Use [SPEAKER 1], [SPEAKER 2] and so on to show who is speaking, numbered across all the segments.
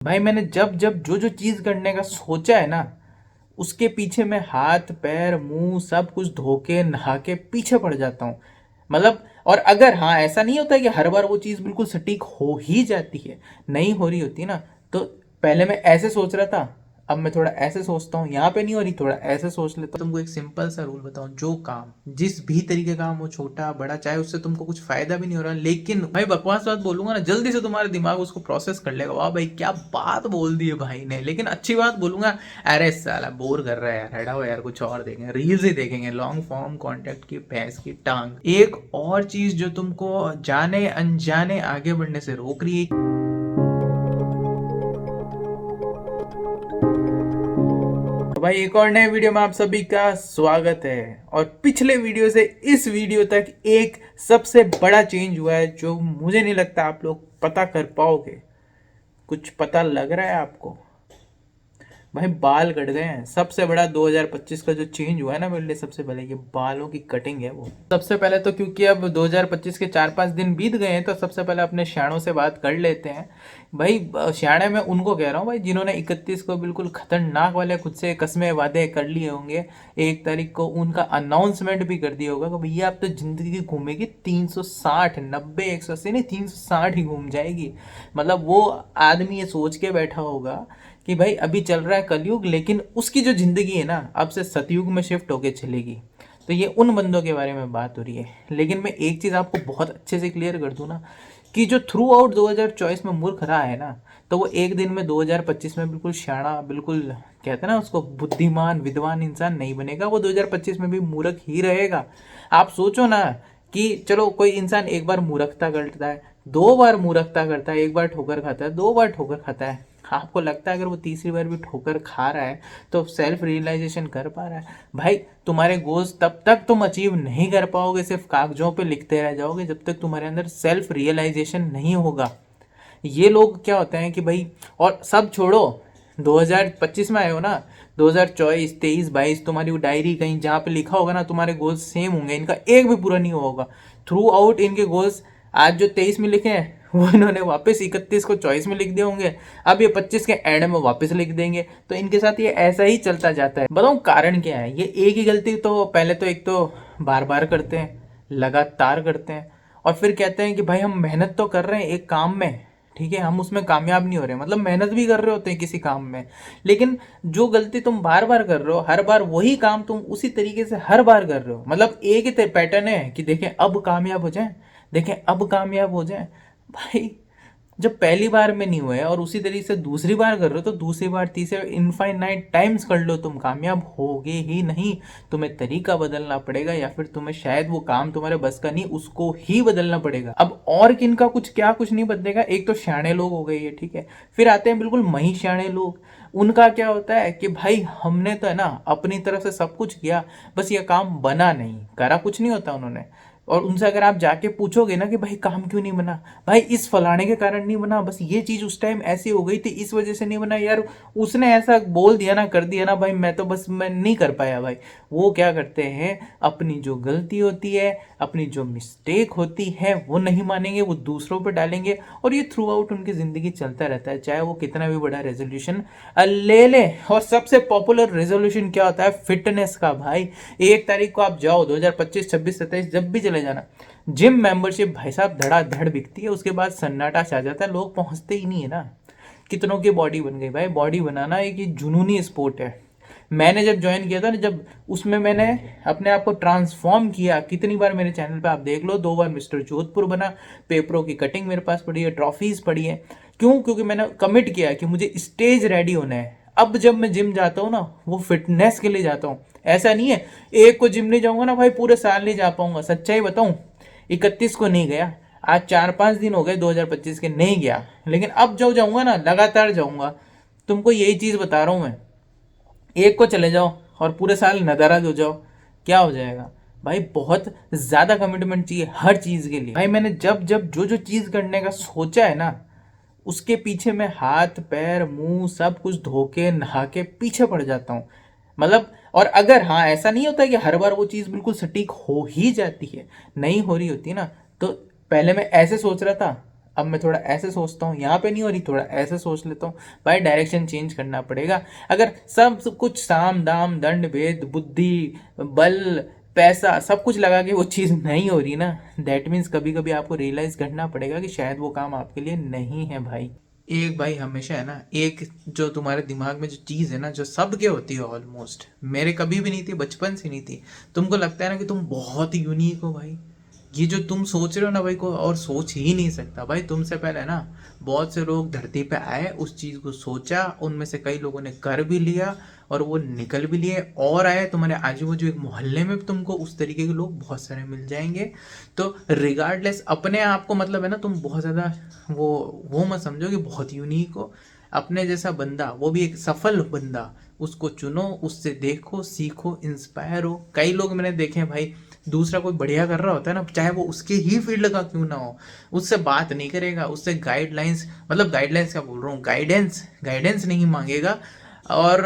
[SPEAKER 1] भाई मैंने जब जब जो जो चीज़ करने का सोचा है ना, उसके पीछे मैं हाथ पैर मुंह सब कुछ धो के नहा के पीछे पड़ जाता हूँ। मतलब और अगर हाँ ऐसा नहीं होता है कि हर बार वो चीज़ बिल्कुल सटीक हो ही जाती है, नहीं हो रही होती ना, तो पहले मैं ऐसे सोच रहा था, अब मैं थोड़ा ऐसे सोचता हूँ, यहाँ पे नहीं हो रही थोड़ा ऐसे सोच लेता हूँ। तुमको एक सिंपल सा रूल बताऊँ, जो काम जिस भी तरीके का काम हो, छोटा बड़ा, चाहे उससे तुमको कुछ फायदा भी नहीं हो रहा, लेकिन भाई बकवास बात बोलूंगा ना, जल्दी से तुम्हारा दिमाग उसको प्रोसेस कर लेगा, वाह भाई क्या बात बोल दी है भाई ने, लेकिन अच्छी बात बोलूंगा, अरे साला बोर कर रहा है यार, हटाओ यार कुछ और देखेंगे, रील्स ही देखेंगे, लॉन्ग फॉर्म कॉन्टेंट की भैंस की टांग। एक और चीज जो तुमको जाने अनजाने आगे बढ़ने से रोक रही है। तो भाई एक और नए वीडियो में आप सभी का स्वागत है। और पिछले वीडियो से इस वीडियो तक एक सबसे बड़ा चेंज हुआ है जो मुझे नहीं लगता आप लोग पता कर पाओगे। कुछ पता लग रहा है आपको? भाई बाल कट गए हैं। सबसे बड़ा 2025 का जो चेंज हुआ है ना मेरे लिए, सबसे पहले ये बालों की कटिंग है। वो सबसे पहले तो क्योंकि अब 2025 के 4-5 दिन बीत गए हैं, तो सबसे पहले अपने श्याणों से बात कर लेते हैं। भाई श्याणे मैं उनको कह रहा हूँ भाई जिन्होंने 31 को बिल्कुल खतरनाक वाले खुद से कस्में वादे कर लिए होंगे। 1 तारीख को उनका अनाउंसमेंट भी कर दिया होगा कि भैया अब तो जिंदगी घूमेगी 360, 90, 180 नहीं 360 ही घूम जाएगी। मतलब वो आदमी ये सोच के बैठा होगा कि भाई अभी चल रहा है कलयुग, लेकिन उसकी जो जिंदगी है ना अब से सतयुग में शिफ्ट होके चलेगी। तो ये उन बंदों के बारे में बात हो रही है। लेकिन मैं एक चीज़ आपको बहुत अच्छे से क्लियर कर दूं ना, कि जो थ्रू आउट 2024 में मूर्ख रहा है ना, तो वो एक दिन में 2025 में बिल्कुल शाना, बिल्कुल कहते हैं ना उसको, बुद्धिमान विद्वान इंसान नहीं बनेगा। वो 2025 में भी मूर्ख ही रहेगा। आप सोचो ना कि चलो कोई इंसान एक बार मूर्खता करता है, 2 बार मूर्खता करता है, एक बार ठोकर खाता है, 2 बार ठोकर खाता है, आपको लगता है अगर वो तीसरी बार भी ठोकर खा रहा है तो सेल्फ रियलाइजेशन कर पा रहा है? भाई तुम्हारे गोल्स तब तक तुम अचीव नहीं कर पाओगे, सिर्फ कागजों पे लिखते रह जाओगे, जब तक तुम्हारे अंदर सेल्फ रियलाइजेशन नहीं होगा। ये लोग क्या होते हैं कि भाई, और सब छोड़ो, 2025 में आए हो ना, 2024, 23, 22 तुम्हारी वो डायरी कहीं जहाँ पे लिखा होगा ना तुम्हारे गोल्स सेम होंगे, इनका एक भी पूरा नहीं होगा। थ्रू आउट इनके गोल्स आज जो 23 में लिखे हैं वो इन्होंने वापस 31 को 24 में लिख दिए होंगे, अब ये 25 के एंड में वापस लिख देंगे। तो इनके साथ ये ऐसा ही चलता जाता है। बताऊँ कारण क्या है? ये एक ही गलती, तो पहले तो एक तो बार बार करते हैं, लगातार करते हैं, और फिर कहते हैं कि भाई हम मेहनत तो कर रहे हैं एक काम में, ठीक है, हम उसमें कामयाब नहीं हो रहे, मतलब मेहनत भी कर रहे होते हैं किसी काम में, लेकिन जो गलती तुम बार बार कर रहे हो, हर बार वही काम तुम उसी तरीके से हर बार कर रहे हो, मतलब एक ही पैटर्न है कि देखें अब कामयाब हो जाए, देखें अब कामयाब हो जाए। भाई जब पहली बार में नहीं हुए और उसी तरीके से दूसरी बार कर रहे हो, तो दूसरी बार तीसरे इनफाइनाइट टाइम्स कर लो, तुम कामयाब होगे ही नहीं। तुम्हें तरीका बदलना पड़ेगा, या फिर तुम्हें शायद वो काम तुम्हारे बस का नहीं, उसको ही बदलना पड़ेगा। अब और किन का कुछ क्या कुछ नहीं बदलेगा। एक तो शाणे लोग हो गए ये, ठीक है, फिर आते हैं बिल्कुल मही शाणे लोग। उनका क्या होता है कि भाई हमने तो है ना अपनी तरफ से सब कुछ किया, बस ये काम बना नहीं, करा कुछ नहीं होता उन्होंने। और उनसे अगर आप जाके पूछोगे ना कि भाई काम क्यों नहीं बना, भाई इस फलाने के कारण नहीं बना, बस ये चीज उस टाइम ऐसी हो गई थी इस वजह से नहीं बना यार, उसने ऐसा बोल दिया ना, कर दिया ना, भाई मैं तो बस मैं नहीं कर पाया। भाई वो क्या करते हैं, अपनी जो गलती होती है, अपनी जो मिस्टेक होती है वो नहीं मानेंगे, वो दूसरों पर डालेंगे, और ये थ्रू आउट उनकी जिंदगी चलता रहता है, चाहे वो कितना भी बड़ा रेजोल्यूशन ले ले। और सबसे पॉपुलर रेजोल्यूशन क्या होता है? फिटनेस का। भाई 1 तारीख को आप जाओ, 2025, 26, 27 जब भी चले जाना, जिम मेंबरशिप भाई साहब धड़ाधड़ बिकती है, उसके बाद सन्नाटा छा जाता है, लोग पहुंचते ही नहीं है ना। कितनों की बॉडी बन गई। भाई बॉडी बनाना एक जुनूनी स्पोर्ट है। मैंने जब ज्वाइन किया था ना, जब उसमें मैंने अपने आप को ट्रांसफॉर्म किया, कितनी बार मेरे चैनल पे आप देख लो, 2 बार मिस्टर जोधपुर बना, पेपरों की कटिंग मेरे पास पड़ी है, ट्रॉफीज पड़ी है। क्यों? क्योंकि मैंने कमिट किया कि मुझे स्टेज रेडी होना है। अब जब मैं जिम जाता हूँ ना, वो फिटनेस के लिए जाता हूँ, ऐसा नहीं है एक को जिम नहीं जाऊंगा ना भाई पूरे साल नहीं जा पाऊंगा। सच्चाई बताऊं, 31 को नहीं गया, आज 4-5 दिन हो गए 2025 के नहीं गया, लेकिन अब जो जाऊंगा ना लगातार जाऊंगा। तुमको यही चीज बता रहा हूं मैं। एक को चले जाओ और पूरे साल नदारद हो जाओ, क्या हो जाएगा? भाई बहुत ज्यादा कमिटमेंट चाहिए हर चीज के लिए। भाई मैंने जब जब जो जो चीज करने का सोचा है ना, उसके पीछे मैं हाथ पैर मुंह सब कुछ धो के नहा के पीछे पड़ जाता हूँ। मतलब और अगर हाँ ऐसा नहीं होता कि हर बार वो चीज़ बिल्कुल सटीक हो ही जाती है, नहीं हो रही होती ना, तो पहले मैं ऐसे सोच रहा था, अब मैं थोड़ा ऐसे सोचता हूँ, यहाँ पे नहीं हो रही, थोड़ा ऐसे सोच लेता हूँ। भाई डायरेक्शन चेंज करना पड़ेगा। अगर सब कुछ साम दाम दंड भेद बुद्धि बल पैसा सब कुछ लगा के वो चीज़ नहीं हो रही ना, दैट मीन्स कभी कभी आपको रियलाइज़ करना पड़ेगा कि शायद वो काम आपके लिए नहीं है भाई। एक भाई हमेशा है ना, एक जो तुम्हारे दिमाग में जो चीज़ है ना, जो सबके होती है ऑलमोस्ट, मेरे कभी भी नहीं थी, बचपन से नहीं थी। तुमको लगता है ना कि तुम बहुत यूनिक हो भाई, ये जो तुम सोच रहे हो ना भाई, को और सोच ही नहीं सकता भाई। तुमसे पहले ना बहुत से लोग धरती पे आए, उस चीज़ को सोचा, उनमें से कई लोगों ने कर भी लिया और वो निकल भी लिए, और आए तुम्हारे आजू बाजू एक मोहल्ले में भी तुमको उस तरीके के लोग बहुत सारे मिल जाएंगे। तो रिगार्डलेस अपने आप को मतलब है ना, तुम बहुत ज़्यादा वो मत समझो कि बहुत यूनिक हो। अपने जैसा बंदा, वो भी एक सफल बंदा, उसको चुनो, उससे देखो सीखो इंस्पायर हो। कई लोग मैंने देखे हैं भाई, दूसरा कोई बढ़िया कर रहा होता है ना, चाहे वो उसके ही फील्ड का क्यों ना हो, उससे बात नहीं करेगा, उससे गाइडलाइंस मतलब गाइडलाइंस क्या बोल रहा हूँ, गाइडेंस गाइडेंस नहीं मांगेगा। और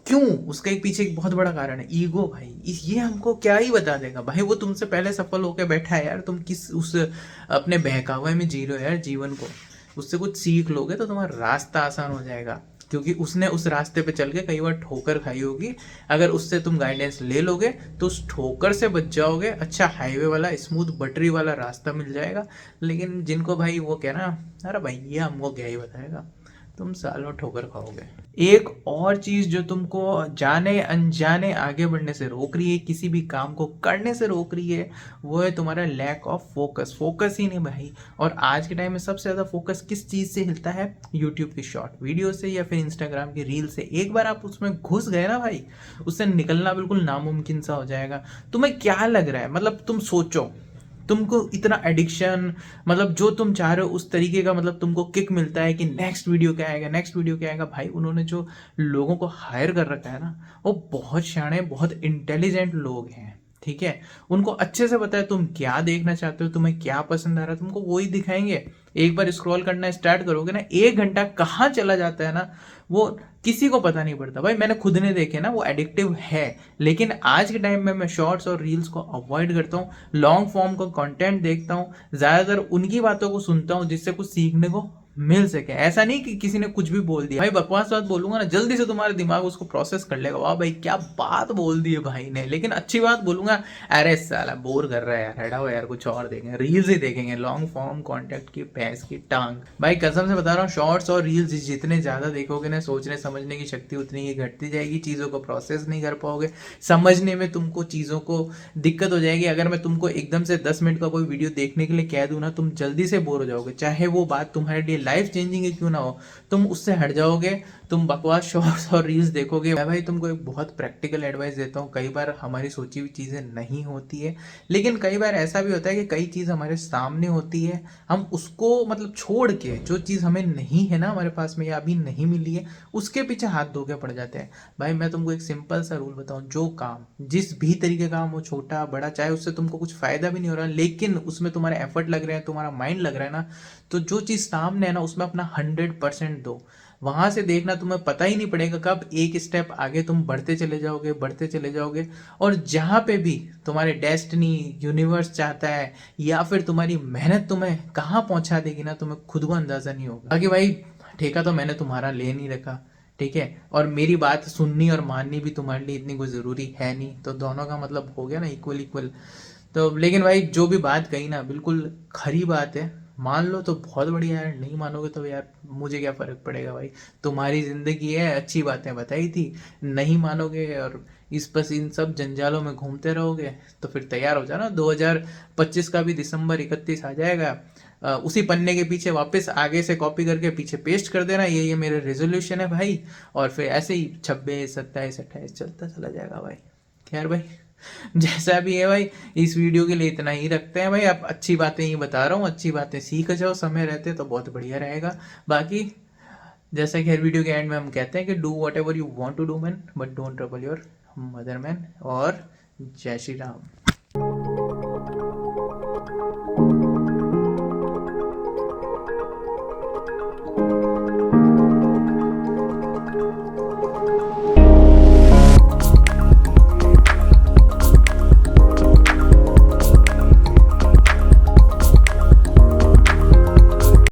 [SPEAKER 1] क्यों, उसका एक पीछे एक बहुत बड़ा कारण है ईगो भाई। ये हमको क्या ही बता देगा भाई, वो तुमसे पहले सफल होकर बैठा है यार, तुम किस उस अपने बहकावे में जी रहे हो यार जीवन को। उससे कुछ सीख लोगे तो तुम्हारा रास्ता आसान हो जाएगा, क्योंकि उसने उस रास्ते पे चल के कई बार ठोकर खाई होगी। अगर उससे तुम गाइडेंस ले लोगे तो उस ठोकर से बच जाओगे, अच्छा हाईवे वाला स्मूथ बटरी वाला रास्ता मिल जाएगा। लेकिन जिनको भाई वो कह ना, अरे भाई ये हमको क्या ही बताएगा, तुम सालों ठोकर खाओगे। एक और चीज जो तुमको जाने अनजाने आगे बढ़ने से रोक रही है, किसी भी काम को करने से रोक रही है, वो है तुम्हारा लैक ऑफ फोकस। फोकस ही नहीं भाई। और आज के टाइम में सबसे ज्यादा फोकस किस चीज से हिलता है, यूट्यूब की शॉर्ट वीडियो से या फिर इंस्टाग्राम की रील से। एक बार आप उसमें घुस गए ना भाई, उससे निकलना बिल्कुल नामुमकिन सा हो जाएगा। तुम्हें क्या लग रहा है, मतलब तुम सोचो, तुमको इतना एडिक्शन, मतलब जो तुम चाह रहे हो उस तरीके का, मतलब तुमको किक मिलता है कि नेक्स्ट वीडियो क्या आएगा, नेक्स्ट वीडियो क्या आएगा। भाई उन्होंने जो लोगों को हायर कर रखा है ना, वो बहुत शाणे बहुत इंटेलिजेंट लोग हैं, ठीक है। उनको अच्छे से पता है तुम क्या देखना चाहते हो, तुम्हें क्या पसंद आ रहा है, तुमको वही दिखाएंगे। एक बार स्क्रॉल करना स्टार्ट करोगे ना, 1 घंटा कहाँ चला जाता है ना, वो किसी को पता नहीं पड़ता भाई। मैंने खुद ने देखे ना, वो एडिक्टिव है। लेकिन आज के टाइम में मैं शॉर्ट्स और रील्स को अवॉइड करता हूँ, लॉन्ग फॉर्म का कंटेंट देखता हूँ, ज़्यादातर उनकी बातों को सुनता हूँ जिससे कुछ सीखने को मिल सके। ऐसा नहीं कि किसी ने कुछ भी बोल दिया, भाई बकवास बात बोलूंगा ना, जल्दी से तुम्हारा दिमाग उसको प्रोसेस कर लेगा, वाह भाई क्या बात बोल दी है भाई ने। लेकिन अच्छी बात बोलूंगा, अरे साला बोर कर रहा है यार, हटाओ यार कुछ और देखेंगे, रील्स ही देखेंगे, लॉन्ग फॉर्म कंटेंट की भैंस की टांग। भाई कसम से बता रहा हूँ, शॉर्ट्स और रील्स जितने ज्यादा देखोगे ना, सोचने समझने की शक्ति उतनी ही घटती जाएगी, चीजों को प्रोसेस नहीं कर पाओगे, समझने में तुमको चीजों को दिक्कत हो जाएगी। अगर मैं तुमको एकदम से 10 मिनट का कोई वीडियो देखने के लिए कह दूं ना, तुम जल्दी से बोर हो जाओगे, चाहे वो बात तुम्हारे लिए लाइफ चेंजिंग है क्यों ना हो, तुम उससे हट जाओगे, तुम बकवास शॉर्ट्स और रील्स देखोगे। मैं भाई तुमको एक बहुत प्रैक्टिकल एडवाइस देता हूँ, कई बार हमारी सोची हुई चीज़ें नहीं होती है, लेकिन कई बार ऐसा भी होता है कि कई चीज़ हमारे सामने होती है, हम उसको मतलब छोड़ के, जो चीज़ हमें नहीं है ना हमारे पास में या अभी नहीं मिली है, उसके पीछे हाथ धो के पड़ जाते हैं। भाई मैं तुमको एक सिंपल सा रूल बताऊँ, जो काम जिस भी तरीके का काम हो, छोटा बड़ा, चाहे उससे तुमको कुछ फायदा भी नहीं हो रहा लेकिन उसमें तुम्हारे एफर्ट लग रहे हैं, तुम्हारा माइंड लग रहा है ना, तो जो चीज़ सामने है ना उसमें अपना 100% दो। वहां से देखना, तुम्हें पता ही नहीं पड़ेगा कब एक स्टेप आगे तुम बढ़ते चले जाओगे, बढ़ते चले जाओगे। और जहां पे भी तुम्हारे डेस्टिनी यूनिवर्स चाहता है या फिर तुम्हारी मेहनत तुम्हें कहाँ पहुंचा देगी ना, तुम्हें खुद को अंदाजा नहीं होगा। बाकी भाई ठेका तो मैंने तुम्हारा ले नहीं रखा, ठीक है, और मेरी बात सुननी और माननी भी तुम्हारे लिए इतनी कोई ज़रूरी है नहीं, तो दोनों का मतलब हो गया ना इक्वल इक्वल। तो लेकिन भाई जो भी बात कही ना बिल्कुल खरी बात है, मान लो तो बहुत बढ़िया यार, नहीं मानोगे तो यार मुझे क्या फ़र्क पड़ेगा भाई, तुम्हारी ज़िंदगी है, अच्छी बातें बताई थी। नहीं मानोगे और इस बस इन सब जंजालों में घूमते रहोगे तो फिर तैयार हो जाना, 2025 का भी दिसंबर 31 आ जाएगा, उसी पन्ने के पीछे वापस आगे से कॉपी करके पीछे पेस्ट कर देना, ये मेरे रेजोल्यूशन है भाई। और फिर ऐसे ही 26 27 28 चलता चला जाएगा भाई। खैर भाई जैसा भी है भाई, इस वीडियो के लिए इतना ही रखते हैं भाई। आप अच्छी बातें ही बता रहा हूँ, अच्छी बातें सीख जाओ समय रहते तो बहुत बढ़िया रहेगा। बाकी जैसा कि हर वीडियो के एंड में हम कहते हैं कि do whatever you want to do man, but don't trouble your mother man. और जय श्री राम।